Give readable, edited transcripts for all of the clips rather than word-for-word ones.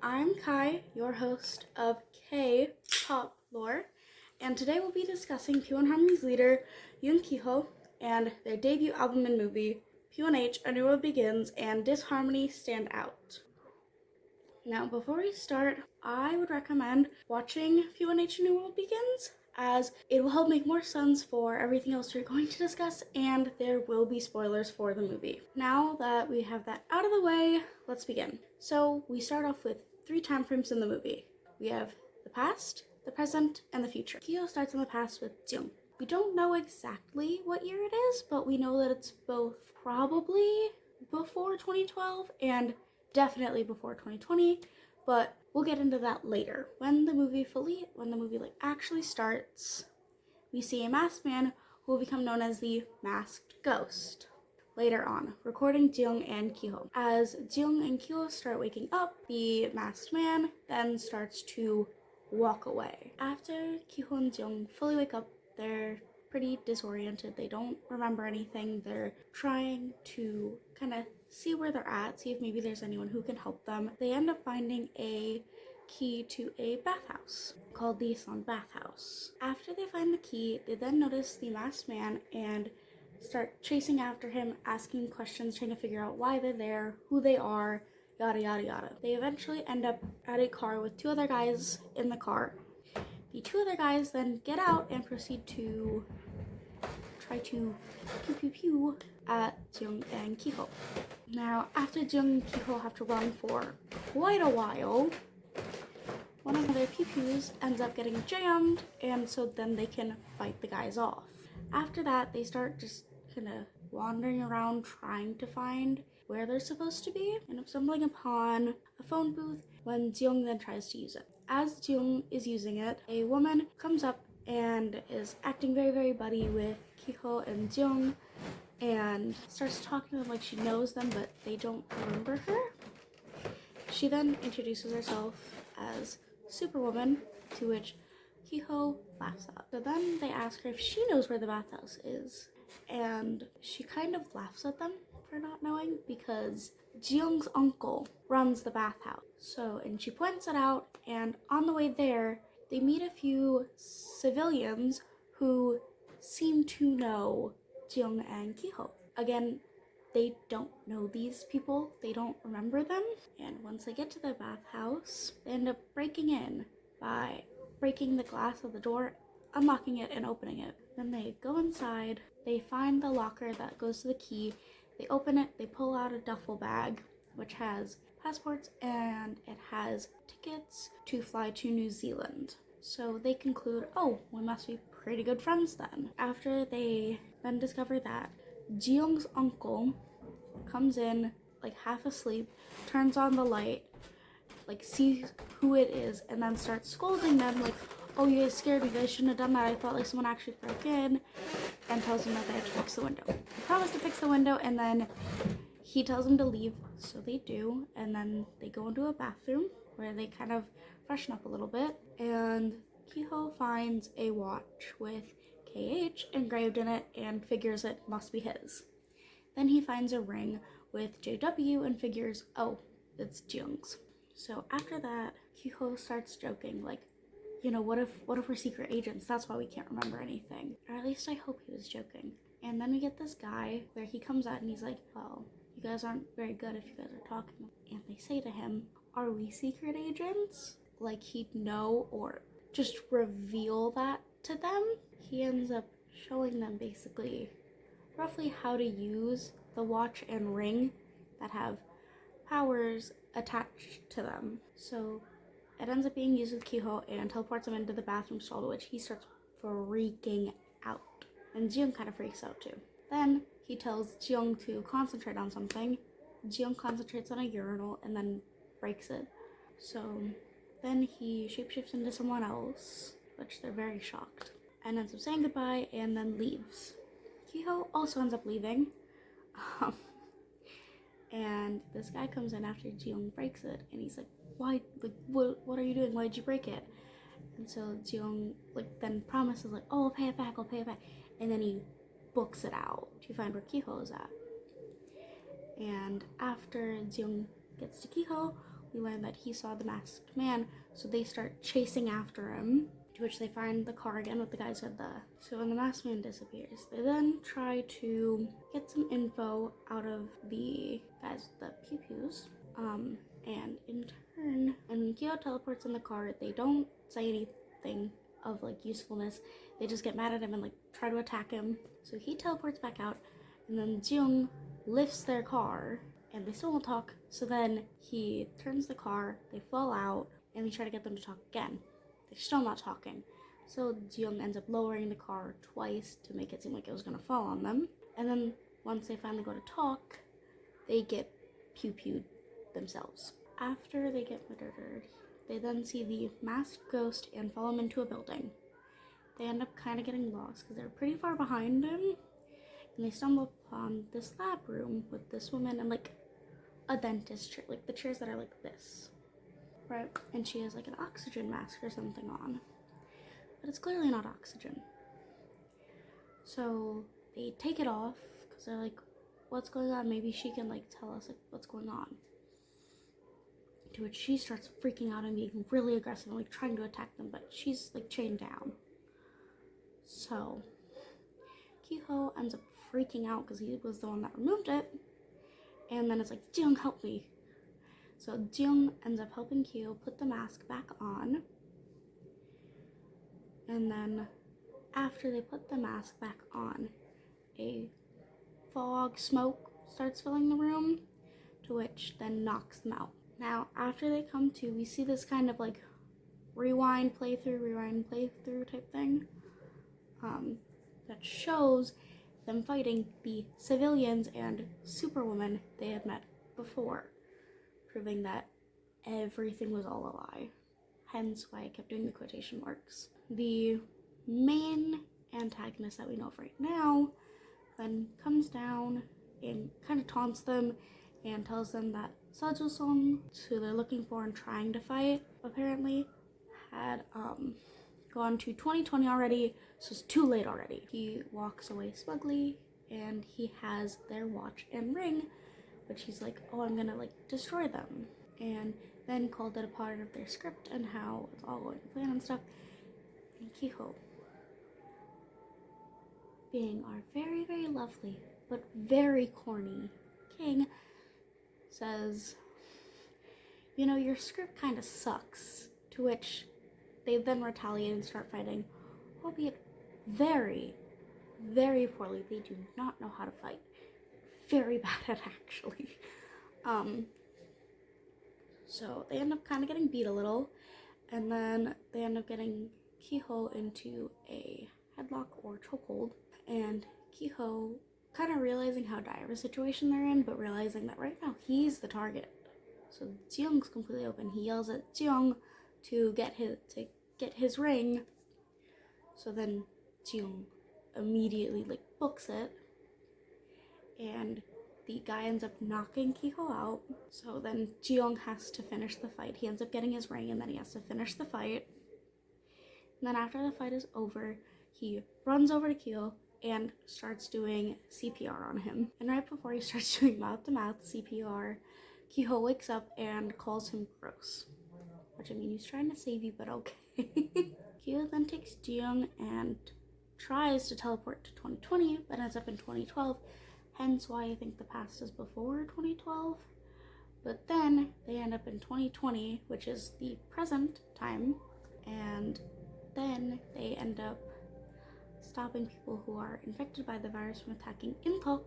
I'm Kai, your host of K-Pop Lore, and today we'll be discussing P1Harmony's leader, Keeho, and their debut album and movie, P1h, A New World Begins, and Disharmony Stand Out. Now, before we start, I would recommend watching P1h, A New World Begins, as it will help make more sense for everything else we're going to discuss, and there will be spoilers for the movie. Now that we have that out of the way, let's begin. So we start off with 3 time frames in the movie. We have the past, the present, and the future. Keeho starts in the past with Jung. We don't know exactly what year it is, but we know that it's both probably before 2012 and definitely before 2020, but we'll get into that later. When the movie actually starts, we see a masked man who will become known as the Masked Ghost. Later on, recording Jung and Keeho. As Jung and Keeho start waking up, the masked man then starts to walk away. After Keeho and Jung fully wake up, they're pretty disoriented. They don't remember anything. They're trying to kind of see where they're at, see if maybe there's anyone who can help them. They end up finding a key to a bathhouse called the Sun Bathhouse. After they find the key, they then notice the masked man and start chasing after him, asking questions, trying to figure out why they're there, who they are, yada yada yada. They eventually end up at a car with 2 other guys in the car. The 2 other guys then get out and proceed to try to pew pew pew at Jung and Keeho. Now, after Jung and Keeho have to run for quite a while, one of their pew-pews ends up getting jammed, and so then they can fight the guys off. After that, they start just kind of wandering around trying to find where they're supposed to be, and stumbling upon a phone booth when Jung then tries to use it. As Jung is using it, a woman comes up and is acting very, very buddy with Keeho and Jung, and starts talking to them like she knows them, but they don't remember her. She then introduces herself as Superwoman, to which Keeho laughs at. So then they ask her if she knows where the bathhouse is, and she kind of laughs at them for not knowing because Jung's uncle runs the bathhouse. And she points it out, and on the way there, they meet a few civilians who seem to know Jung and Keeho. Again, they don't know these people, they don't remember them, and once they get to the bathhouse, they end up breaking in by breaking the glass of the door, unlocking it, and opening it. Then they go inside, they find the locker that goes to the key, they open it, they pull out a duffel bag, which has passports, and it has tickets to fly to New Zealand. So they conclude, oh, we must be pretty good friends then. After they then discover that Jeong's uncle comes in, like half asleep, turns on the light, like sees who it is, and then starts scolding them, like, oh, you guys scared me, you guys shouldn't have done that, I thought like someone actually broke in, and tells them that they have to fix the window. They promise to fix the window, and then he tells them to leave, so they do, and then they go into a bathroom where they kind of freshen up a little bit, and Keeho finds a watch with KH engraved in it and figures it must be his. Then he finds a ring with JW and figures, oh, it's Jung's. So after that, Keeho starts joking, like, you know, what if we're secret agents? That's why we can't remember anything. Or at least I hope he was joking. And then we get this guy where he comes out and he's like, well, you guys aren't very good if you guys are talking. And they say to him, are we secret agents? Like he'd know or just reveal that to them. He ends up showing them basically roughly how to use the watch and ring that have powers attached to them. So it ends up being used with Keeho and teleports him into the bathroom stall, to which he starts freaking out. And Jung kind of freaks out too. Then he tells Jung to concentrate on something. Jung concentrates on a urinal and then breaks it. So then he shapeshifts into someone else, which they're very shocked, and ends up saying goodbye and then leaves. Keeho also ends up leaving. And this guy comes in after Jung breaks it, and he's like, why, like, what are you doing? Why'd you break it? And so Jung, like, then promises, like, oh, I'll pay it back. And then he books it out to find where Keeho is at. And after Jung gets to Keeho, we learn that he saw the masked man, so they start chasing after him, to which they find the car again with the guys with the... So when the masked man disappears, they then try to get some info out of the guys with the pew-pews, and in turn, and when Keeho teleports in the car, they don't say anything of like usefulness. They just get mad at him and like try to attack him. So he teleports back out, and then Jung lifts their car, and they still won't talk. So then he turns the car, they fall out, and they try to get them to talk again. They're still not talking. So Jung ends up lowering the car twice to make it seem like it was gonna fall on them. And then once they finally go to talk, they get pew-pewed themselves. After they get murdered, they then see the masked ghost and follow him into a building. They end up kind of getting lost because they're pretty far behind him, and they stumble upon this lab room with this woman and like a dentist chair, like the chairs that are like this, right? And she has like an oxygen mask or something on, but it's clearly not oxygen. So they take it off because they're like, what's going on? Maybe she can like tell us like what's going on. To which she starts freaking out and being really aggressive and like trying to attack them, but she's like chained down. So Keeho ends up freaking out because he was the one that removed it, and then it's like, Jung, help me. So Jung ends up helping Keeho put the mask back on, and then after they put the mask back on, a fog smoke starts filling the room, to which then knocks them out. Now, after they come to, we see this kind of like rewind, playthrough type thing that shows them fighting the civilians and Superwoman they had met before, proving that everything was all a lie. Hence why I kept doing the quotation marks. The main antagonist that we know of right now then comes down and kind of taunts them and tells them that Sejul-sung, who they're looking for and trying to fight, apparently had gone to 2020 already, so it's too late already. He walks away smugly, and he has their watch and ring, which he's like, oh, I'm gonna like destroy them, and then called it a part of their script and how it's all going to plan and stuff. And Keeho, being our very, very lovely but very corny king, says, you know, your script kind of sucks, to which they then retaliate and start fighting, albeit very, very poorly. They do not know how to fight. Very bad at it, actually. So they end up kind of getting beat a little, and then they end up getting Keeho into a headlock or chokehold, and Keeho kind of realizing how dire of a situation they're in, but realizing that right now he's the target. So Jeong's completely open. He yells at Jeong to get his ring. So then Jeong immediately like books it, and the guy ends up knocking Keeho out. So then Jeong has to finish the fight. He ends up getting his ring, and then he has to finish the fight. And then after the fight is over, he runs over to Keeho and starts doing CPR on him. And right before he starts doing mouth-to-mouth CPR, Keeho wakes up and calls him gross. Which, I mean, he's trying to save you, but okay. Keeho then takes Jeong and tries to teleport to 2020, but ends up in 2012. Hence why I think the past is before 2012. But then they end up in 2020, which is the present time. And then they end up stopping people who are infected by the virus from attacking Intok.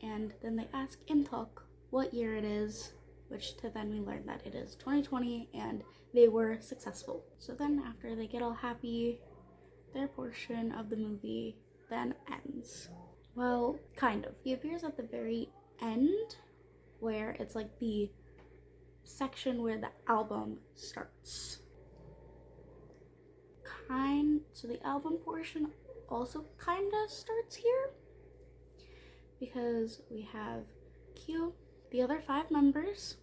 And then they ask Intok what year it is, which to then we learn that it is 2020 and they were successful. So then after they get all happy, their portion of the movie then ends. Well, kind of. He appears at the very end, where it's like the section where the album starts. So the album portion also kinda starts here, because we have Keeho, the other 5 members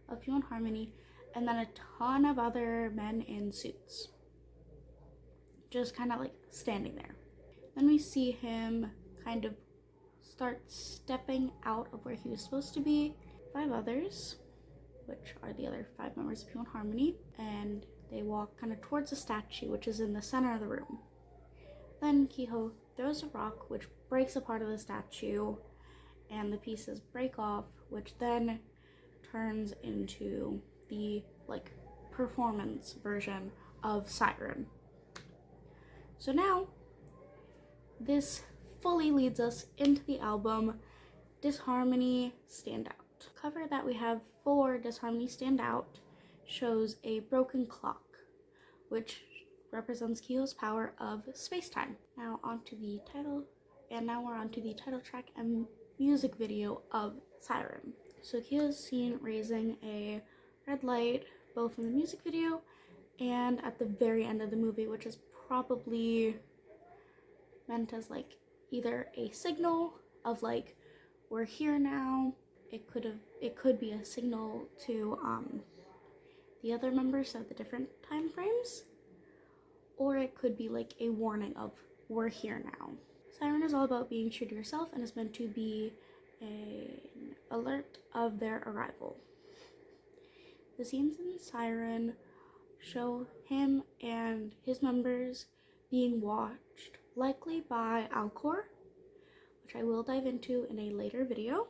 of P1Harmony, and then a ton of other men in suits, just kind of like standing there. Then we see him kind of start stepping out of where he was supposed to be, 5 others, which are the other 5 members of P1Harmony, and they walk kind of towards the statue, which is in the center of the room. Then Keeho throws a rock, which breaks a part of the statue, and the pieces break off, which then turns into the performance version of Siren. So now this fully leads us into the album Disharmony Stand Out. The cover that we have for Disharmony Stand Out shows a broken clock, which represents Keeho's power of space-time. Now onto the title, and now we're onto the title track and music video of Siren. So Keeho's seen raising a red light both in the music video and at the very end of the movie, which is probably meant as either a signal of we're here now. It could be a signal to the other members of the different time frames, or it could be a warning of we're here now. Siren is all about being true to yourself and is meant to be an alert of their arrival. The scenes in Siren show him and his members being watched, likely by Alcor, which I will dive into in a later video,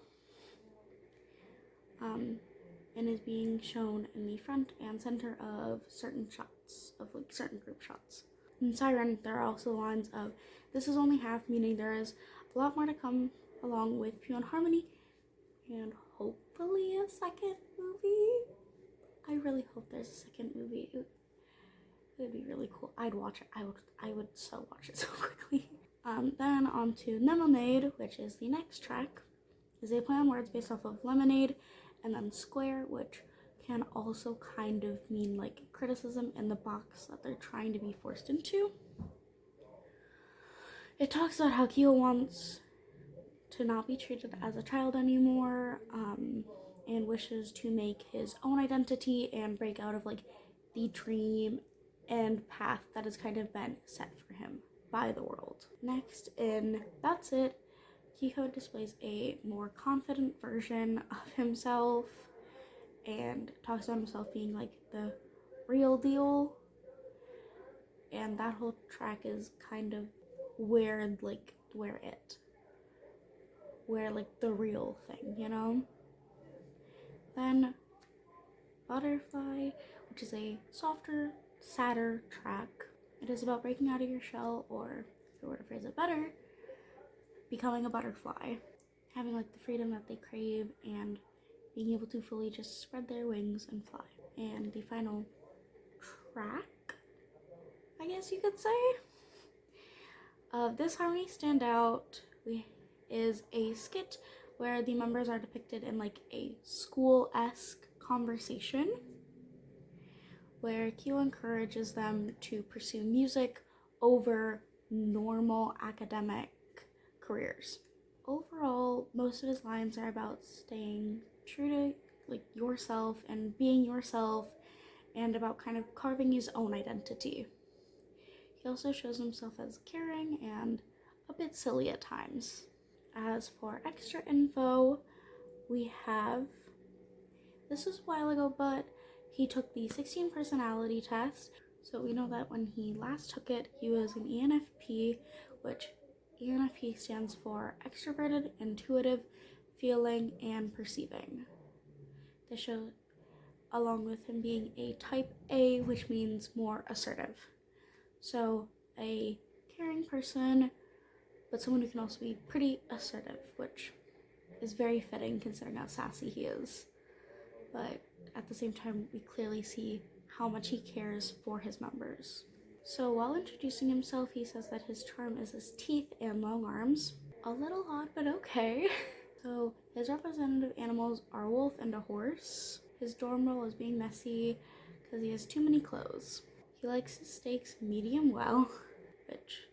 and is being shown in the front and center of certain shots, of certain group shots. In Siren, there are also lines of, "This is only half," meaning there is a lot more to come along with P1Harmony, and hopefully a second movie. I really hope there's a second movie. It would be really cool. I'd watch it. I would so watch it so quickly. Then on to Lemonade, which is the next track. Is a play on words based off of lemonade, and then square, which can also kind of mean criticism in the box that they're trying to be forced into. It talks about how Keeho wants to not be treated as a child anymore, and wishes to make his own identity and break out of the dream and path that has kind of been set for him by the world. Next in That's It, Keeho displays a more confident version of himself and talks about himself being the real deal, and that whole track is kind of where the real thing, you know? Then Butterfly, which is a softer, sadder track. It is about breaking out of your shell, or if you were to phrase it better, becoming a butterfly, having the freedom that they crave and being able to fully just spread their wings and fly. And the final track, I guess you could say, of Disharmony Stand Out is a skit where the members are depicted in a school-esque conversation, where Keeho encourages them to pursue music over normal academic careers. Overall, most of his lines are about staying true to yourself and being yourself, and about kind of carving his own identity. He also shows himself as caring and a bit silly at times. As for extra info, we have, this was a while ago, but he took the 16 personality test. So we know that when he last took it, he was an ENFP, which ENFP stands for extroverted, intuitive, feeling, and perceiving. This shows, along with him being a type A, which means more assertive. So a caring person, but someone who can also be pretty assertive, which is very fitting considering how sassy he is. But at the same time, we clearly see how much he cares for his members. So while introducing himself, he says that his charm is his teeth and long arms. A little odd, but okay. So his representative animals are a wolf and a horse. His dorm roll is being messy because he has too many clothes. He likes his steaks medium well, which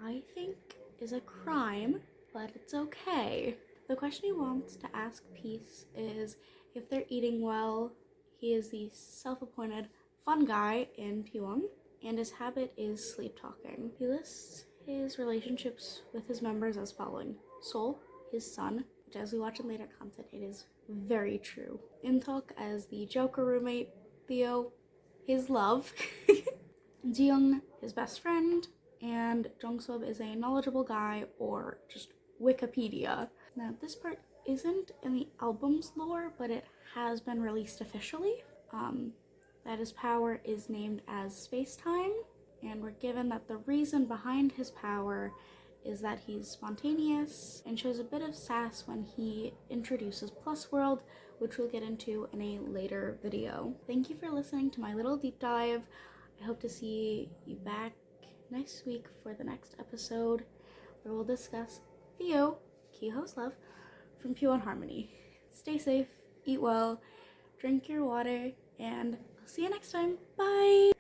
I think is a crime, but it's okay. The question he wants to ask Peace is if they're eating well. He is the self-appointed fun guy in P1, and his habit is sleep talking. He lists his relationships with his members as following: Soul, his son, which as we watch in later content, it is very true. In-talk as the Joker roommate, Theo, his love, Jiyoung, his best friend, and Jongseob is a knowledgeable guy, or just Wikipedia. Now, this part isn't in the album's lore, but it has been released officially. That his power is named as space-time, and we're given that the reason behind his power is that he's spontaneous and shows a bit of sass when he introduces Plus World, which we'll get into in a later video. Thank you for listening to my little deep dive. I hope to see you back next week for the next episode, where we'll discuss Theo, Keeho's love, from P1Harmony. Stay safe, eat well, drink your water, and I'll see you next time. Bye!